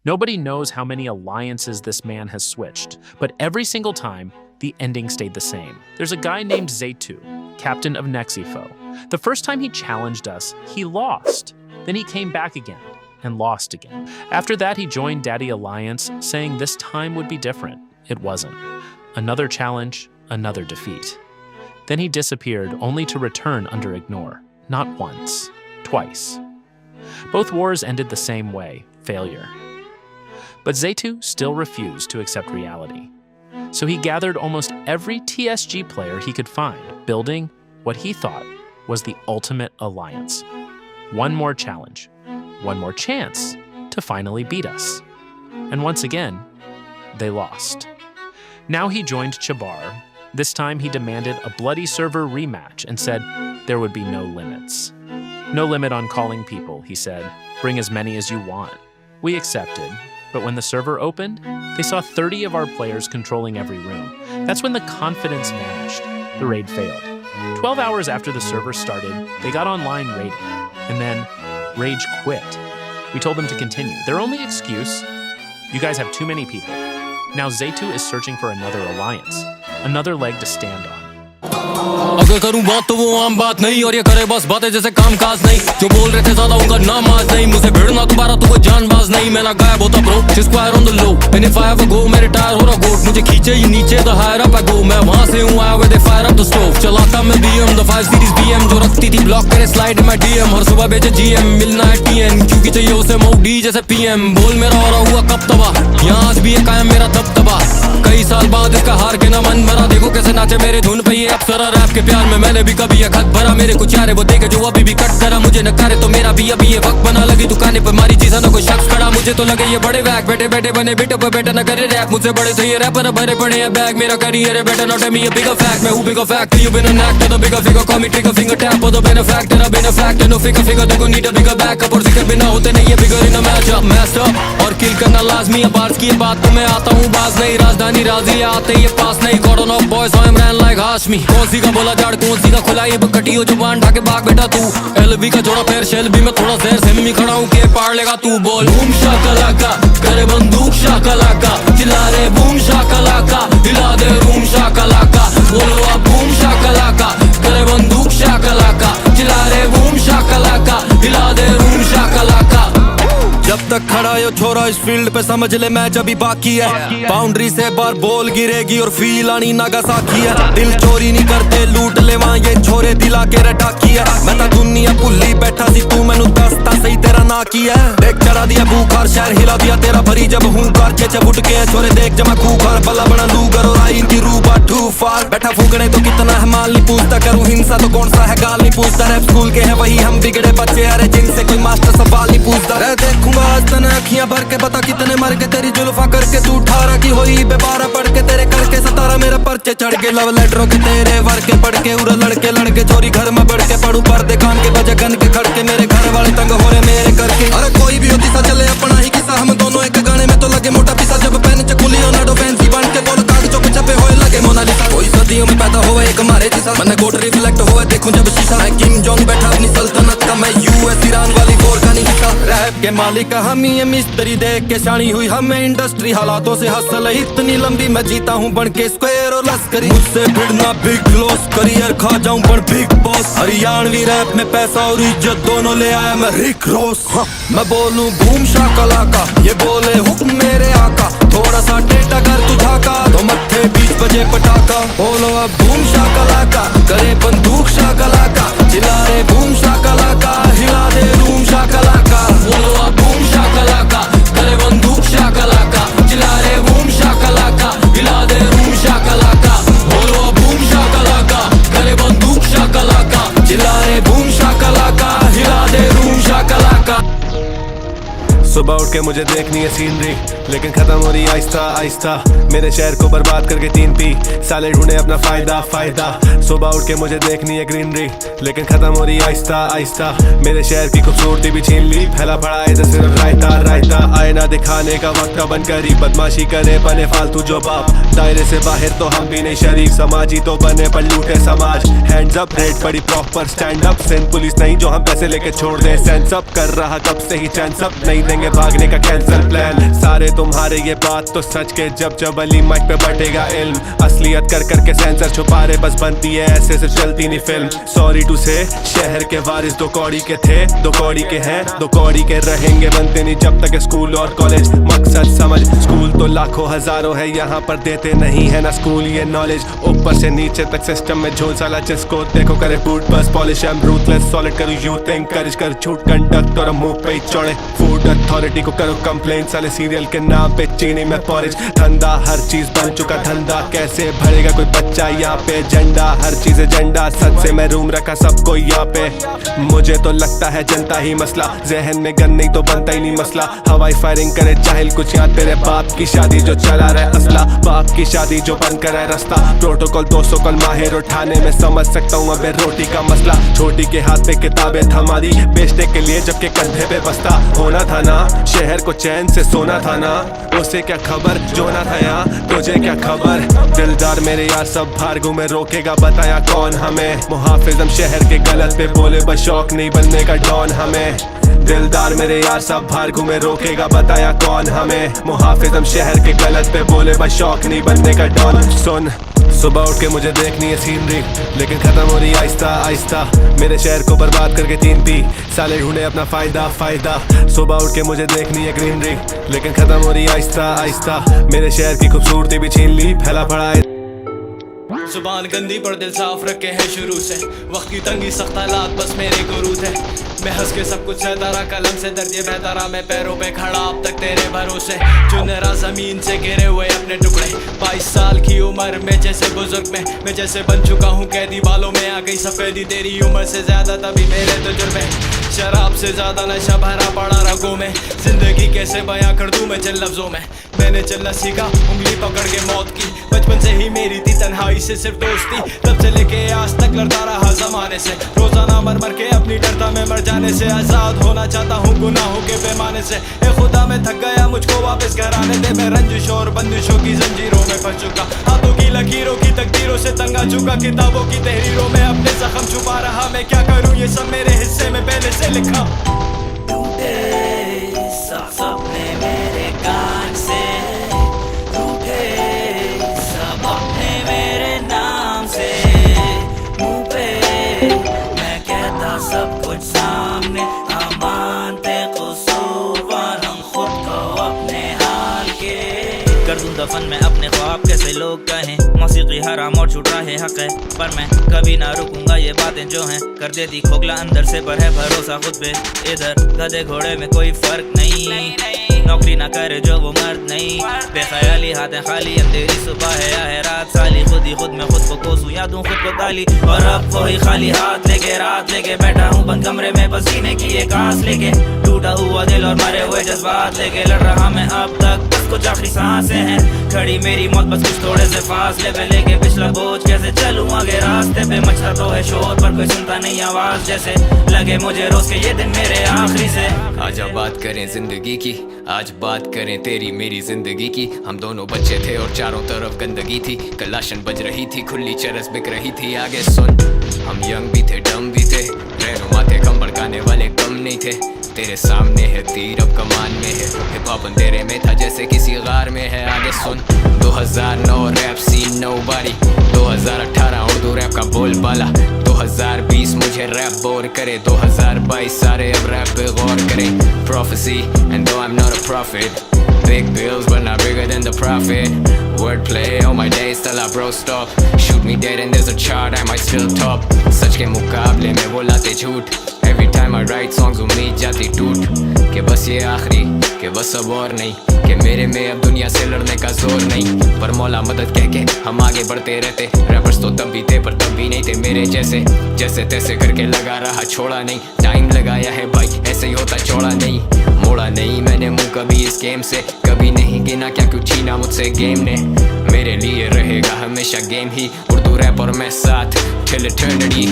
Nobody knows how many alliances this man has switched, but every single time, the ending stayed the same. There's a guy named Zaytu, captain of Nexifo. The first time he challenged us, he lost. Then he came back again and lost again. After that, he joined Daddy Alliance, saying this time would be different. It wasn't. Another challenge, another defeat. Then he disappeared, only to return under Ignore. Not once, twice. Both wars ended the same way, failure. But Zaytu still refused to accept reality. So he gathered almost every TSG player he could find, building what he thought was the ultimate alliance. One more challenge, one more chance to finally beat us. And once again, they lost. Now he joined Chabar. This time he demanded a bloody server rematch and said there would be no limits. No limit on calling people, he said. Bring as many as you want. We accepted, but when the server opened, they saw 30 of our players controlling every room. That's when the confidence vanished. The raid failed. 12 hours after the server started, they got online raiding, and then Rage quit. We told them to continue. Their only excuse, you guys have too many people. Now Zaytu is searching for another alliance, another leg to stand on. अगर करूं बात तो वो आम बात नहीं और ये करे बस बातें जैसे काम काज नहीं जो बोल रहे थे ज्यादा उनका नाम आज नहीं मुझसे भिड़ना दोबारा तो कोई जानबाज नहीं मैं ना गायब होता bro square on the low and if I have a go मैं रिटायर हो रहा गोट मुझे खींचे ही नीचे the higher up I go मैं वहां से हूं आया with fire up the stove चलाता मैं बीएम द 5 सीरीज बीएम जो रखती थी ब्लॉक करे स्लाइड इन माय डीएम हर सुबह भेजे जीएम मिलना है टीएन क्योंकि चाहिए उसे मोडी जैसे पीएम बोल मेरा हो रहा हुआ कब तबाह यहां आज भी है कायम मेरा दबदबा कई साल बाद इसका हार के ना मन भरा देखो कैसे नाचे मेरे धुन पे ये अप्सरा रैप के प्यार में मैंने भी कभी ये खत भरा मेरे कुछ यारे वो देखे जो अभी भी कट करा मुझे न करे तो मेरा भी अभी ये वक्त बना लगी दुकाने पर मारी चीज़ ना कोई शख्स खड़ा मुझे तो लगे ये बड़े वैक बैठे बैठे बने बेटे पर बेटा न करे रैप मुझसे बड़े थे ये रैपर भरे पड़े हैं बैग मेरा करियर है बेटा not me a bigger fact मैं हूं bigger fact you been an actor the bigger figure call me trigger finger tap और the benefactor a benefactor no figure figure देखो नीड अ बिगर बैकअप और जिक्र बिना होते नहीं है bigger in a match up messed up और kill करना लाजमी है बार्स की बात तो मैं आता हूं बाज नहीं राजधानी राजी आते ये पास नहीं Gordon of boys Emraan like Hashmi कौन सी का बोला जाड़ कौन सी का खुला ये बकटी हो जुबान ढाके भाग बेटा तू एलबी का जोड़ा पैर शेल भी मैं थोड़ा जहर से मी खड़ा हूं के पार लेगा तू बोल बूम शाकलाका करे बंदूक शाकलाका चिल्ला रे बूम शाकलाका हिला दे रूम शाकलाका बोलो अब बूम शाकलाका करे बंदूक शाकलाका चिल्ला रे बूम शाकलाका हिला दे रूम शाकलाका जब तक खड़ा यो छोरा इस फील्ड पे समझ ले मैच अभी बाकी है बाउंड्री से बार बॉल गिरेगी और फील आनी नागासाकी है दिल चोरी नहीं करते लूट ले वहां ये छोरे दिला के रटाकी है मैं ता दुनिया भुल्ली बैठा सी तू मैनू दसता सही तेरा ना की है देख चढ़ा दिया भूखार शहर हिला दिया तेरा भरी जब हूं कार चेचे उठ के छोरे देख जमा खूखार बल्ला बना लूगर और आई इनकी रूबा टू फार बैठा फूकने तो कितना है माल नहीं पूछता करूं हिंसा तो कौन सा है गाल नहीं पूछता रैप स्कूल के हैं वही हम बिगड़े बच्चे अरे जिनसे कोई मास्टर सवाल नहीं पूछता रे देखूंगा आज तने अखियां भर के बता कितने मर के तेरी जुल्फा करके तू 18 की होई बेबारा पढ़ के तेरे करके 17 मेरे पर्चे चढ़ के लव लेटरों के तेरे वर के पढ़ के उड़ा लड़के लड़के चोरी घर में बढ़ के पढ़ू पर्दे कान के बजे गन के खड़के मेरे घर वाले तंग हो रहे मेरे करके अरे कोई भी होती सा चले अपना ही किस्सा हम दोनों एक गाने में तो लगे मोटा पिसा जब पेन चकुली लियोनार्डो फैंसी बन के बोल कागजों पे छपे हुए लगे मोनालिसा कोई सदियों में पैदा हुआ एक हमारे जैसा मन कोट रिफ्लेक्ट हुआ देखूं जब शीशा है किम जोंग बैठा अपनी सल्तनत का मैं यूएस ईरान वाली वॉर का नहीं हिस्सा रैप के मालिक हम ही मिस्त्री देख के शानी हुई हमें इंडस्ट्री हालातों से हसल इतनी लंबी मैं जीता हूँ बन के स्क्वायर और लश्करी मुझसे भिड़ना बिग लॉस करियर खा जाऊं पर बिग बॉस हरियाणवी रैप में पैसा और इज्जत दोनों ले आया मैं रिक रॉस मैं बोलूं बूम शाकलाका ये बोले हुक्म मेरे आका थोड़ा सा टेटा कर तू झाका तो मत्थे बीच बजे पटाखा बोलो अब बूम शाकलाका करे बंदूक शाकलाका चिल्ला रे बूम शाकलाका हिला दे रूम शाकलाका बोलो अब बूम शाकलाका करे बंदूक शाकलाका चिल्ला रे बूम शाकलाका हिला दे रूम शाकलाका बोलो अब बूम शाकलाका करे बंदूक शाकलाका चिल्ला रे बूम शाकलाका हिला दे रूम शाकलाका सुबह उठ के मुझे देखनी है सीनरी लेकिन खत्म हो रही आहिस्ता आहिस्ता मेरे शहर को बर्बाद करके 3 पी साले ढूंढे अपना फायदा फायदा सुबह उठ के मुझे देखनी है ग्रीनरी लेकिन खत्म हो रही आहिस्ता आहिस्ता मेरे शहर की खूबसूरती भी छीन ली फैला पड़ा है इधर सिर्फ रायता रायता आए ना दिखाने का वक्त बंद करी बदमाशी करे बने फालतू जो बाप दायरे से बाहर तो हम भी नहीं शरीफ समाजी तो बने पर लूटे समाज हैंड्स अप रेड पड़ी proper stand up sent police नहीं जो हम पैसे लेके छोड़ दे सेंस अप कर रहा कब से ही चैंस अप नहीं देंगे भागने का कैंसल प्लान बोले तुम्हारे ये बात तो सच के जब अली माइक पे बटेगा इल्म। असलियत कर करके सेंसर छुपा रहे, बस बनती है ऐसे सिर्फ चलती नहीं फिल्म। सॉरी टू से शहर के वारिस 2 कौड़ी के थे, 2 कौड़ी के हैं, 2 कौड़ी के रहेंगे, बनते नहीं जब तक स्कूल और कॉलेज। मकसद समझ, स्कूल तो लाखों हजारों है, यहाँ पर देते नहीं है ना स्कूल ये नॉलेज। ऊपर से नीचे तक सिस्टम में झोल साला, जिसको देखो करे बूट बस polish. I am ruthless solid, करो यूथ एनकरेज कर झूठ कंडक्ट और मुंह पे ही चढ़े। फूड अथॉरिटी को करो कंप्लेन, साले सीरियल के नाम पे चीनी में पॉरिज। धंधा हर चीज बन चुका धंधा, कैसे भरेगा कोई बच्चा यहाँ पे। एजेंडा हर चीज एजेंडा, सच से महरूम रखा सबको यहाँ पे। मुझे तो लगता है जनता ही मसला, जहन में गन नहीं तो बनता ही नहीं मसला। हवाई फायरिंग करे जाहिल कुछ यहाँ, तेरे बाप की शादी जो चला रहे असला, बाप की शादी जो बंद करे रास्ता। प्रोटोकॉल 200 कल माहिर उठाने में समझ सकता हूँ अबे रोटी का मसला। छोटी के हाथ पे किताबें थमा दी बेचने के लिए, जबकि कंधे पे बस्ता होना था ना। शहर को चैन से सोना था ना, उसे क्या खबर जो ना था यहाँ, तुझे क्या खबर। दिलदार मेरे यार सब बाहर घूमे, रोकेगा बताया कौन हमें। मुहाफिज हम शहर के गलत पे बोले, बस शौक नहीं बनने का डॉन हमें। दिलदार मेरे यार सब बाहर घूमे, रोकेगा बताया कौन हमें। मुहाफिज हम शहर के गलत पे बोले, बस शौक नहीं बनने का डॉन। सुन, सुबह उठ के मुझे देखनी है सीनरी, लेकिन खत्म हो रही आहिस्ता आहिस्ता। मेरे शहर को बर्बाद करके 3 साले ढूंढे अपना फायदा। सुबह उठ के मुझे देखनी है ग्रीनरी, लेकिन खत्म हो रही आहिस्ता आहिस्ता। मेरे शहर की खूबसूरती भी छीन ली, फैला पड़ा है। जुबान गंदी पर दिल साफ रखे है शुरू से, वक्त की तंगी सख्त हालात बस मेरे गुरूर है। मैं हंस के सब कुछ सहता रहा, कलम से दर्द ये बहता रहा, मैं पैरों पे खड़ा अब तक तेरे भरोसे। चुनरा जमीन से गिरे हुए अपने टुकड़े, 22 साल की उम्र में जैसे बुजुर्ग में मैं जैसे बन चुका हूँ कैदी। बालों में आ गई सफेदी, तेरी उम्र से ज्यादा तभी मेरे तजुर्बे। शराब से ज्यादा नशा भरा पड़ा रगों में, जिंदगी कैसे बयां कर दूं मैं चंद लफ्जों में। मैंने चलना सीखा उंगली पकड़ के मौत की, बचपन से ही मेरी थी तन्हाई से सिर्फ दोस्ती। तब से लेके आज तक लड़ता रहा जमाने से, रोजाना मर मर के अपनी डरता मैं मर जाने से। आजाद होना चाहता हूँ गुनाहों के पैमाने से, ए खुदा मैं थक गया मुझको वापस घर आने दे। मैं रंजिश और बंदिशों की जंजीरों में फंस चुका, हाथों की लकीरों की तकदीरों से तंग आ चुका। किताबों की तहरीरों में अपने जख्म छुपा रहा, मैं क्या करूँ ये सब मेरे हिस्से में पहले से लिखा। टूटे सब सपने मेरे कान से, टूटे सब अपने मेरे नाम से। मुँह पे मैं कहता सब कुछ सामने, हम मानते कसूरवार हम खुद को अपने हाल के। कर दूं दफन में अपने ख्वाब कैसे लोग कहें, मौसीकी हराम और छूट रहा है हक है, पर मैं कभी ना रुकूंगा ये बातें जो हैं। कर देती खोखला अंदर से पर है भरोसा खुद पे। इधर गधे घोड़े में कोई फर्क नहीं, नौकरी ना करे जो वो मर्द नहीं। बेख्याली हाथें खाली, अंधेरी सुबह है या है रात साली। खुद ही खुद में खुद को कोसूं या दूं खुद को गाली, और अब वही खाली हाथ लेके रात लेके बैठा हूँ बंद कमरे में बस जीने की एक आस लेके। टूटा हुआ दिल और मरे हुए जज्बात लेके लड़ रहा मैं अब तक, बस कुछ आखिरी सांसें हैं। खड़ी मेरी मौत बस कुछ थोड़े से फासले पे लेके, पिछला बोझ कैसे चलूं आगे रास्ते पे। मचता तो है शोर पर कोई सुनता नहीं आवाज, जैसे लगे मुझे रोज के ये दिन मेरे आखिरी से। आजा बात करें जिंदगी की, आज बात करें तेरी मेरी जिंदगी की। हम दोनों बच्चे थे और चारों तरफ गंदगी थी, कलाशन बज रही थी, खुली चरस बिक रही थी। आगे सुन, हम यंग भी थे डम भी थे, रहनुमा थे कम भड़काने वाले कम नहीं थे। तेरे सामने है तीर अब कमान में है, हिप हॉप अंधेरे में था जैसे किसी गार में है। आगे सुन, 2009 rap scene nobody, 2018 Urdu rap का बोलबाला, 2020 मुझे रैप बोर करे, 2022 सारे अब रैप पे गौर करें। Prophecy, and though I'm not a prophet, big bills but not bigger than the profit. Wordplay on my days till I bro stop. Shoot me dead and there's a chart I might still top. सच के मुकाबले में वो लाते झूठ, every time I write songs उम्मीद जाती टूट कि बस ये आखिरी, कि बस अब और नहीं, कि मेरे में अब दुनिया से लड़ने का जोर नहीं। पर मौला मदद कह के हम आगे बढ़ते रहते, रैपर्स तो तब भी थे पर तब भी नहीं थे मेरे जैसे। जैसे तैसे करके लगा रहा छोड़ा नहीं, टाइम लगाया है भाई ऐसे ही होता छोड़ा नहीं। मोड़ा नहीं मैंने मुंह कभी इस गेम से, कभी नहीं गिना क्या कुछ छीना मुझसे गेम ने। मेरे लिए रहेगा हमेशा गेम ही, उर्दू रैप और मैं साथ till eternity।